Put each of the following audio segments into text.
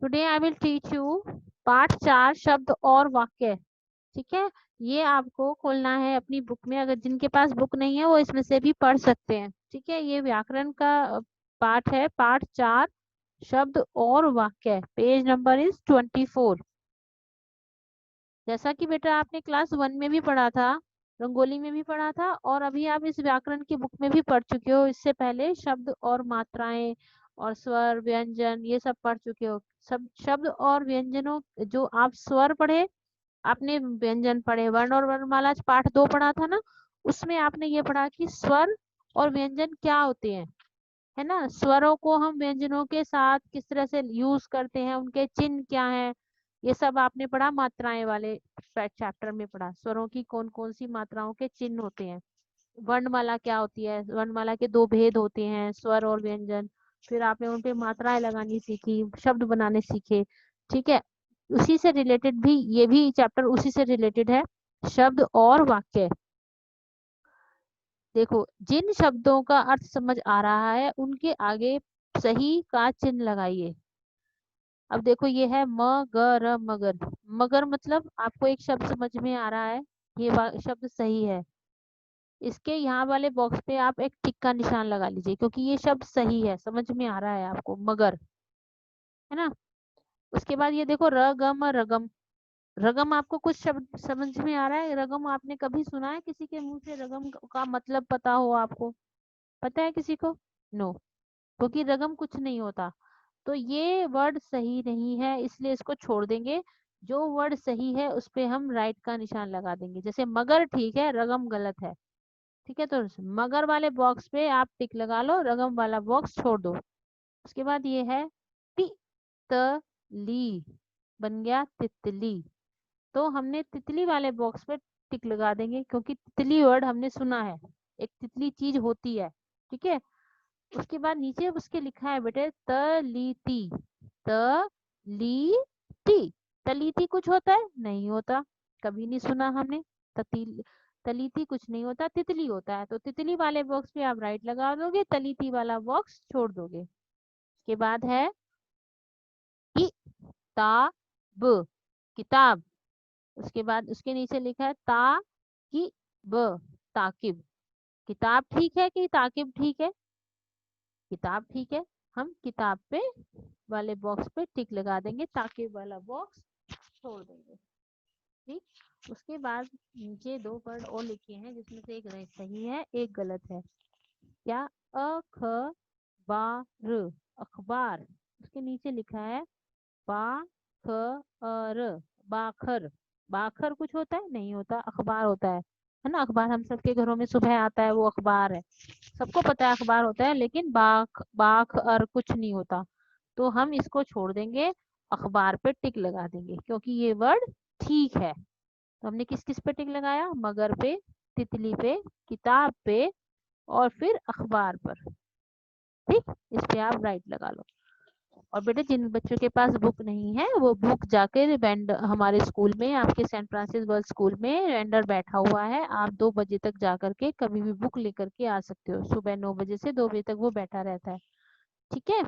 Today I will teach you part 4 शब्द और वाक्य। ठीक है, ये आपको खोलना है अपनी बुक में। अगर जिनके पास बुक नहीं है वो इसमें से भी पढ़ सकते हैं। ठीक है, ये व्याकरण का पाठ है, पार्ट 4 शब्द और वाक्य। Page number is 24। जैसा कि बेटा आपने क्लास 1 में भी पढ़ा था, रंगोली में भी पढ़ा था, और अभी आप इस व्याकरण की बुक में भी पढ़ चुके हो। इससे पहले शब्द और मात्राएं और स्वर व्यंजन ये सब पढ़ चुके हो। सब शब्द और व्यंजनों, जो आप स्वर पढ़े, आपने व्यंजन पढ़े। वर्ण और वर्णमाला पाठ 2 पढ़ा था ना, उसमें आपने ये पढ़ा कि स्वर और व्यंजन क्या होते हैं, है ना। स्वरों को हम व्यंजनों के साथ किस तरह से यूज करते हैं, उनके चिन्ह क्या हैं, ये सब आपने पढ़ा। मात्राएं वाले चैप्टर में पढ़ा स्वरों की कौन कौन सी मात्राओं के चिन्ह होते हैं। वर्णमाला क्या होती है, वर्णमाला के 2 भेद होते हैं, स्वर और व्यंजन। फिर आपने उन पे मात्राएं लगानी सीखी, शब्द बनाने सीखे। ठीक है, उसी से रिलेटेड भी ये भी चैप्टर उसी से रिलेटेड है, शब्द और वाक्य। देखो, जिन शब्दों का अर्थ समझ आ रहा है उनके आगे सही का चिन्ह लगाइए। अब देखो, ये है मगर, मगर। मगर मतलब आपको एक शब्द समझ में आ रहा है, ये शब्द सही है। इसके यहाँ वाले बॉक्स पे आप एक टिक का निशान लगा लीजिए, क्योंकि ये शब्द सही है, समझ में आ रहा है आपको, मगर, है ना। उसके बाद ये देखो, रगम, रगम। रगम आपको कुछ शब्द समझ में आ रहा है? रगम आपने कभी सुना है किसी के मुंह से? रगम का मतलब पता हो आपको? पता है किसी को? नो, क्योंकि रगम कुछ नहीं होता। तो ये वर्ड सही नहीं है, इसलिए इसको छोड़ देंगे। जो वर्ड सही है उस पे हम राइट का निशान लगा देंगे। जैसे मगर ठीक है, रगम गलत है। ठीक है, तो मगर वाले बॉक्स पे आप टिक लगा लो, रगम वाला बॉक्स छोड़ दो। उसके बाद ये है तितली, बन गया तितली। तो हमने तितली वाले बॉक्स पे टिक लगा देंगे, क्योंकि तितली वर्ड हमने सुना है, एक तितली चीज होती है। ठीक है, उसके बाद नीचे उसके लिखा है बेटे तलीती, तलीती। तलीती कुछ होता है? नहीं होता, कभी नहीं सुना हमने। ततील तलीती कुछ नहीं होता, तितली होता है। तो तितली वाले बॉक्स पे आप राइट लगा दोगे, तलीती वाला बॉक्स छोड़ दोगे। उसके बाद है किताब, किताब। उसके बाद उसके नीचे लिखा है ताकिब, ताकिब। किताब ठीक है कि ताकिब ठीक है? किताब ठीक है। हम किताब पे वाले बॉक्स पे टिक लगा देंगे, ताकिब वाला बॉक्स छोड़ देंगे। ठीक, उसके बाद नीचे 2 वर्ड और लिखे हैं, जिसमें से एक सही है एक गलत है। क्या? अखबार, अखबार। उसके नीचे लिखा है बाखर, बाखर। बाखर कुछ होता है? नहीं होता, अखबार होता है ना। अखबार हम सबके घरों में सुबह आता है, वो अखबार है, सबको पता है अखबार होता है। लेकिन बाख बाख और कुछ नहीं होता, तो हम इसको छोड़ देंगे, अखबार पे टिक लगा देंगे, क्योंकि ये वर्ड ठीक है। तो हमने किस किस पे टिक लगाया? मगर पे, तितली पे, किताब पे, और फिर अखबार पर। ठीक, इस पे आप राइट लगा लो। और बेटे, जिन बच्चों के पास बुक नहीं है वो बुक जाकर वेंड हमारे स्कूल में, आपके सेंट फ्रांसिस वर्ल्ड स्कूल में वेंडर बैठा हुआ है, आप 2 बजे तक जा करके कभी भी बुक लेकर के आ सकते हो। सुबह 9 बजे से 2 बजे तक वो बैठा रहता है। ठीक है,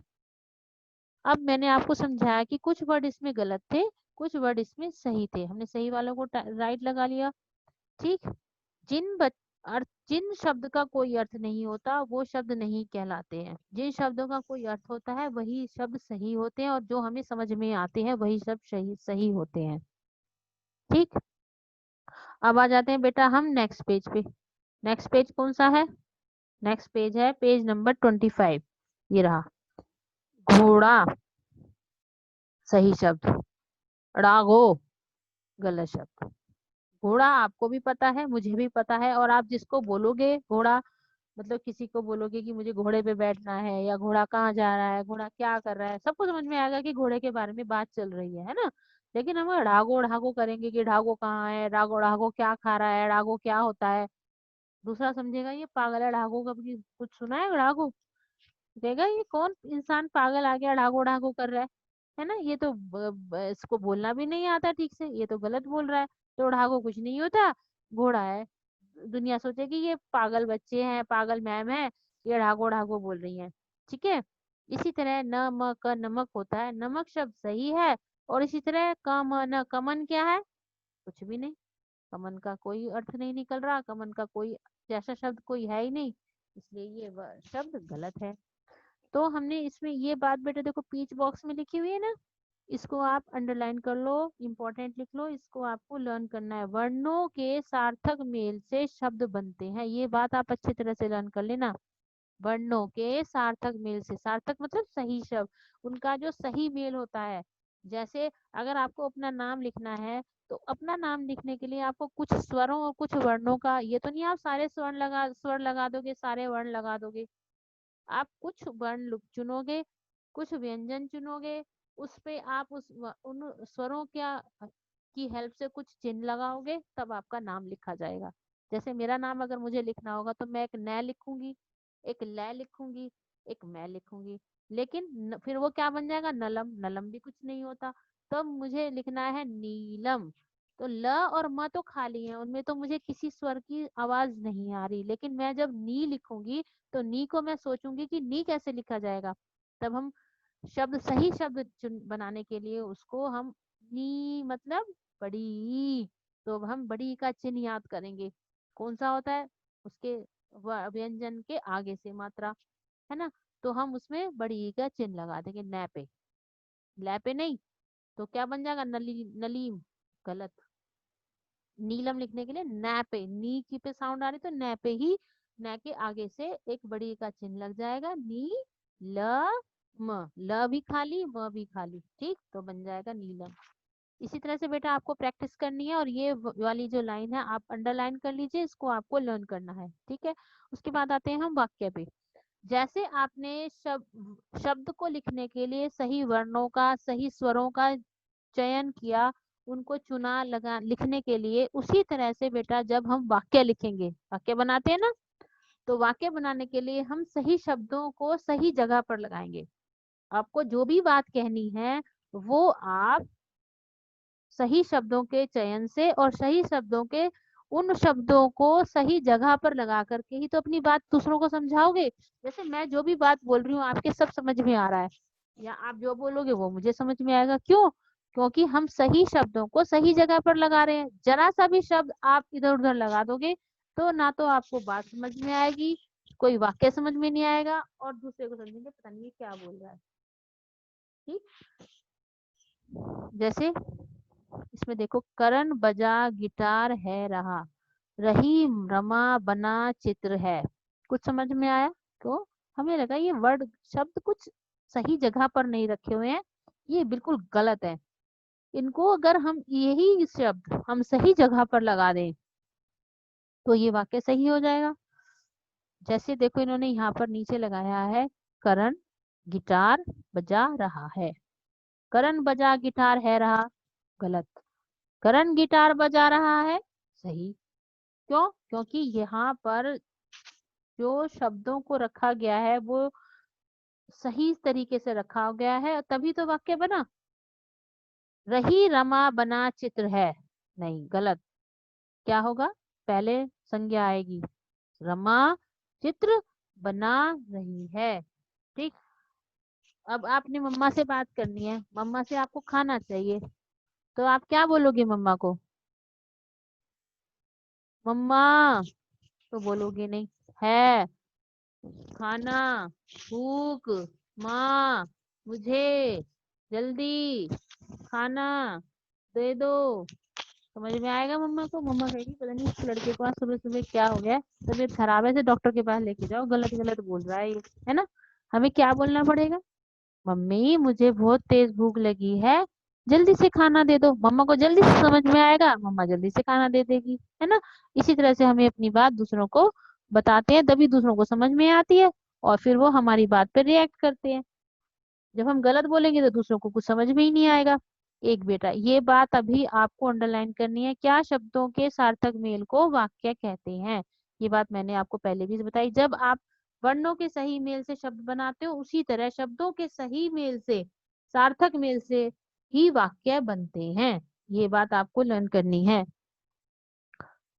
अब मैंने आपको समझाया कि कुछ वर्ड इसमें गलत थे, कुछ वर्ड इसमें सही थे, हमने सही वालों को राइट लगा लिया। ठीक, जिन शब्द का कोई अर्थ नहीं होता वो शब्द नहीं कहलाते हैं। जिन शब्दों का कोई अर्थ होता है वही शब्द सही होते हैं, और जो हमें समझ में आते हैं वही शब्द सही सही होते हैं। ठीक, अब आ जाते हैं बेटा हम नेक्स्ट पेज पे। नेक्स्ट पेज कौन सा है? नेक्स्ट पेज है पेज नंबर 25। ये रहा। घोड़ा सही शब्द, रागो गलत शब्द। घोड़ा आपको भी पता है, मुझे भी पता है, और आप जिसको बोलोगे घोड़ा, मतलब किसी को बोलोगे कि मुझे घोड़े पे बैठना है, या घोड़ा कहाँ जा रहा है, घोड़ा क्या कर रहा है, सबको समझ में आएगा कि घोड़े के बारे में बात चल रही है ना। लेकिन हम ढागो ढागो करेंगे कि ढागो कहाँ है, ढागो ढागो क्या खा रहा है, ढागो क्या होता है, दूसरा समझेगा ये पागल है, ढागो कभी कुछ सुना है ढागो? देगा ये कौन इंसान पागल आ गया ढागो ढागो कर रहा है ना। ये तो इसको बोलना भी नहीं आता ठीक से, ये तो गलत बोल रहा है। तो ढागो कुछ नहीं होता, घोड़ा है। दुनिया सोचेगी ये पागल बच्चे हैं, पागल मैम है, ये ढागो ढागो बोल रही है। ठीक है, इसी तरह न म क नमक होता है, नमक शब्द सही है। और इसी तरह क म न, कमन क्या है? कुछ भी नहीं, कमन का कोई अर्थ नहीं निकल रहा, कमन का कोई जैसा शब्द कोई है ही नहीं, इसलिए ये शब्द गलत है। तो हमने इसमें ये बात बेटा देखो पीच बॉक्स में लिखी हुई है ना, इसको आप अंडरलाइन कर लो, इंपॉर्टेंट लिख लो, इसको आपको लर्न करना है। वर्णों के सार्थक मेल से शब्द बनते हैं, ये बात आप अच्छी तरह से लर्न कर लेना। वर्णों के सार्थक मेल से, सार्थक मतलब सही शब्द, उनका जो सही मेल होता है। जैसे अगर आपको अपना नाम लिखना है, तो अपना नाम लिखने के लिए आपको कुछ स्वरों और कुछ वर्णों का, ये तो नहीं आप सारे स्वर लगा दोगे, सारे वर्ण लगा दोगे। आप कुछ वर्ण चुनोगे, कुछ व्यंजन चुनोगे, उस पे आप उन स्वरों क्या की हेल्प से कुछ चिन्ह लगाओगे, तब आपका नाम लिखा जाएगा। जैसे मेरा नाम अगर मुझे लिखना होगा तो मैं एक न लिखूंगी, एक ल लिखूंगी, एक मैं लिखूंगी, लेकिन फिर वो क्या बन जाएगा? नलम, नलम भी कुछ नहीं होता। तो मुझे लिखना है नीलम, तो ल और म तो खाली है, उनमें तो मुझे किसी स्वर की आवाज नहीं आ रही, लेकिन मैं जब नी लिखूंगी तो नी को मैं सोचूंगी कि नी कैसे लिखा जाएगा। तब हम शब्द, सही शब्द बनाने के लिए उसको हम नी मतलब बड़ी ई, तो अब हम बड़ी ई का चिन्ह याद करेंगे, कौन सा होता है? उसके व्यंजन के आगे से मात्रा, है ना। तो हम उसमें बड़ी ई का चिन्ह लगा देंगे न पे, ल पे नहीं। तो क्या बन जाएगा? नलीम, गलत। नीलम लिखने के लिए न पे, नी की पे साउंड आ रही तो न पे ही, न के आगे से एक बड़ी का चिन्ह लग जाएगा, नी ल म, ल भी खाली म भी खाली, ठीक, तो बन जाएगा नीलम। इसी तरह से बेटा आपको प्रैक्टिस करनी है, और ये वाली जो लाइन है आप अंडरलाइन कर लीजिए, इसको आपको लर्न करना है, ठीक है। उसके बाद आते हैं हम वाक्य पे। जैसे आपने शब्द को लिखने के लिए सही वर्णों का, सही स्वरों का चयन किया, उनको चुना, लगा लिखने के लिए, उसी तरह से बेटा जब हम वाक्य लिखेंगे, वाक्य बनाते हैं ना, तो वाक्य बनाने के लिए हम सही शब्दों को सही जगह पर लगाएंगे। आपको जो भी बात कहनी है वो आप सही शब्दों के चयन से और सही शब्दों के, उन शब्दों को सही जगह पर लगा करके ही तो अपनी बात दूसरों को समझाओगे। जैसे मैं जो भी बात बोल रही हूँ आपके सब समझ में आ रहा है, या आप जो बोलोगे वो मुझे समझ में आएगा, क्यों? क्योंकि हम सही शब्दों को सही जगह पर लगा रहे हैं। जरा सा भी शब्द आप इधर उधर लगा दोगे तो ना तो आपको बात समझ में आएगी, कोई वाक्य समझ में नहीं आएगा, और दूसरे को समझेंगे पता नहीं ये क्या बोल रहा है, ठीक। जैसे इसमें देखो, करण बजा गिटार है रहा, रही रमा बना चित्र है। कुछ समझ में आया? तो हमें लगा ये वर्ड शब्द कुछ सही जगह पर नहीं रखे हुए हैं, ये बिल्कुल गलत है। इनको अगर हम यही शब्द हम सही जगह पर लगा दें तो ये वाक्य सही हो जाएगा। जैसे देखो इन्होंने यहाँ पर नीचे लगाया है, करण गिटार बजा रहा है, करण बजा गिटार है रहा, गलत। करण गिटार बजा रहा है, सही। क्यों? क्योंकि यहाँ पर जो शब्दों को रखा गया है वो सही तरीके से रखा गया है, तभी तो वाक्य बना। रही रमा बना चित्र है, नहीं, गलत। क्या होगा? पहले संज्ञा आएगी, रमा चित्र बना रही है, ठीक। अब आपने मम्मा से बात करनी है, मम्मा से आपको खाना चाहिए, तो आप क्या बोलोगे मम्मा को? मम्मा तो बोलोगे नहीं, है खाना, भूख, माँ मुझे जल्दी खाना दे दो। समझ में आएगा मम्मा को? मम्मा कहेगी पता नहीं इस लड़के को आज सुबह सुबह क्या हो गया, तबीयत खराब है, से डॉक्टर के पास लेके जाओ, गलत गलत बोल रहा है ये, है ना। हमें क्या बोलना पड़ेगा? मम्मी मुझे बहुत तेज भूख लगी है, जल्दी से खाना दे दो। मम्मा को जल्दी से समझ में आएगा, मम्मा जल्दी से खाना दे देगी, है ना। इसी तरह से हमें अपनी बात दूसरों को बताते हैं, तभी दूसरों को समझ में आती है, और फिर वो हमारी बात पर रिएक्ट करते हैं। जब हम गलत बोलेंगे तो दूसरों को कुछ समझ में ही नहीं आएगा। एक बेटा ये बात अभी आपको अंडरलाइन करनी है, क्या शब्दों के सार्थक मेल को वाक्य कहते हैं। ये बात मैंने आपको पहले भी बताई, जब आप वर्णों के सही मेल से शब्द बनाते हो, उसी तरह शब्दों के सही मेल से, सार्थक मेल से ही वाक्य बनते हैं। ये बात आपको लर्न करनी है,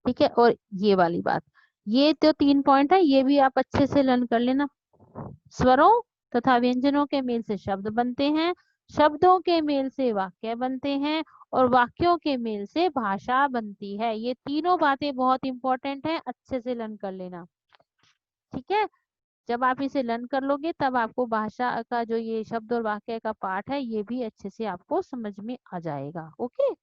ठीक है। और ये वाली बात, ये तो 3 पॉइंट है, ये भी आप अच्छे से लर्न कर लेना। स्वरों तथा व्यंजनों के मेल से शब्द बनते हैं, शब्दों के मेल से वाक्य बनते हैं और वाक्यों के मेल से भाषा बनती है। ये तीनों बातें बहुत इंपॉर्टेंट है, अच्छे से लर्न कर लेना। ठीक है, जब आप इसे लर्न कर लोगे तब आपको भाषा का जो ये शब्द और वाक्य का पार्ट है ये भी अच्छे से आपको समझ में आ जाएगा। ओके।